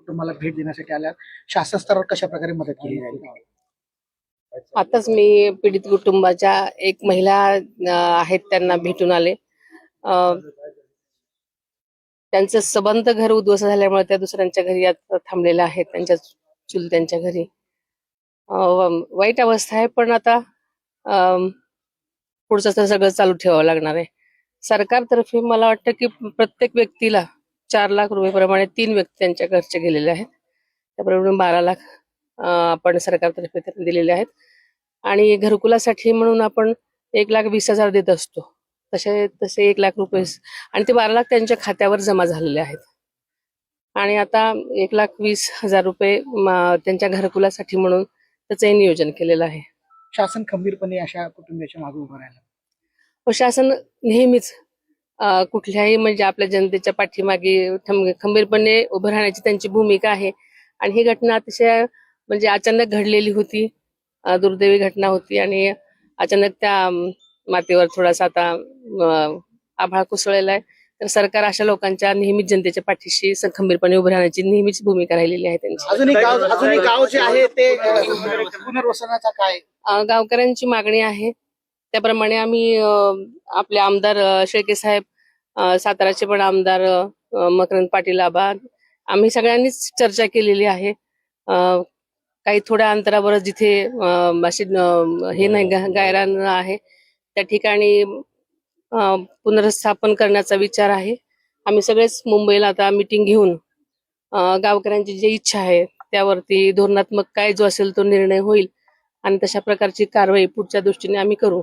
कुटुंबाला भेट देण्यासाठी आल्या, शासन स्तरावर कशा प्रकारे मदत केली जाईल? आताच मी पीडित कुटुंबाच्या एक महिला आहेत त्यांना भेटून आले. त्यांचं सबंध घर उद्ध्वस्त झाल्यामुळे त्या दुसऱ्यांच्या घरी आता थांबलेल्या आहेत, त्यांच्या चुलत्यांच्या घरी. वाईट अवस्था आहे, पण आता पुढचं तर सगळं चालू ठेवावं लागणार आहे. सरकारतर्फे मला वाटतं की प्रत्येक व्यक्तीला 4 लाख रुपये प्रमाणे 3 व्यक्ती त्यांच्या घरचे गेलेले आहेत, त्याप्रमाणे 12 लाख आपण सरकारतर्फे त्यांना दिलेले आहेत. आणि घरकुलासाठी म्हणून आपण 1,20,000 देत असतो, तसे 1 लाख रुपये आणि ते 12 लाख त्यांच्या खात्यावर जमा झालेले आहेत. आणि आता 1,20,000 रुपये त्यांच्या घरकुलासाठी म्हणून त्याचंही नियोजन केलेलं आहे. शासन खंबीरपणे अशा कुटुंबाच्या मागे उभं राहिलं. शासन नेहमीच कुठल्याही म्हणजे आपल्या जनतेच्या पाठीमागे खंबीरपणे उभं राहण्याची त्यांची भूमिका आहे. आणि ही घटना अतिशय म्हणजे अचानक घडलेली होती, दुर्दैवी घटना होती आणि अचानक त्या मातेवर थोडासा आता आभाळ कोसळलेला आहे. तर सरकार अशा लोकांच्या नेहमीच जनतेच्या पाठीशी खंबीरपणे उभं राहण्याची नेहमीच भूमिका राहिलेली आहे त्यांची. अजूनही गाव जे आहे ते पुनर्वसनाचा काय गावकऱ्यांची मागणी आहे त्याप्रमाणे आम्ही आपले आमदार शेळके साहेब, साताराचे पण आमदार मकरंद पाटील आबा, आम्ही सगळ्यांनीच चर्चा केलेली आहे. काही थोड्या अंतरावर जिथे अशी हे नाही गायरान आहे त्या ठिकाणी पुनर्स्थापन करण्याचा विचार आहे. आम्ही सगळेच मुंबईला आता मीटिंग घेऊन गावकऱ्यांची जी इच्छा आहे त्यावरती धोरणात्मक काय जो असेल तो निर्णय होईल आणि तशा प्रकारची कारवाई पुढच्या दृष्टीने आम्ही करू.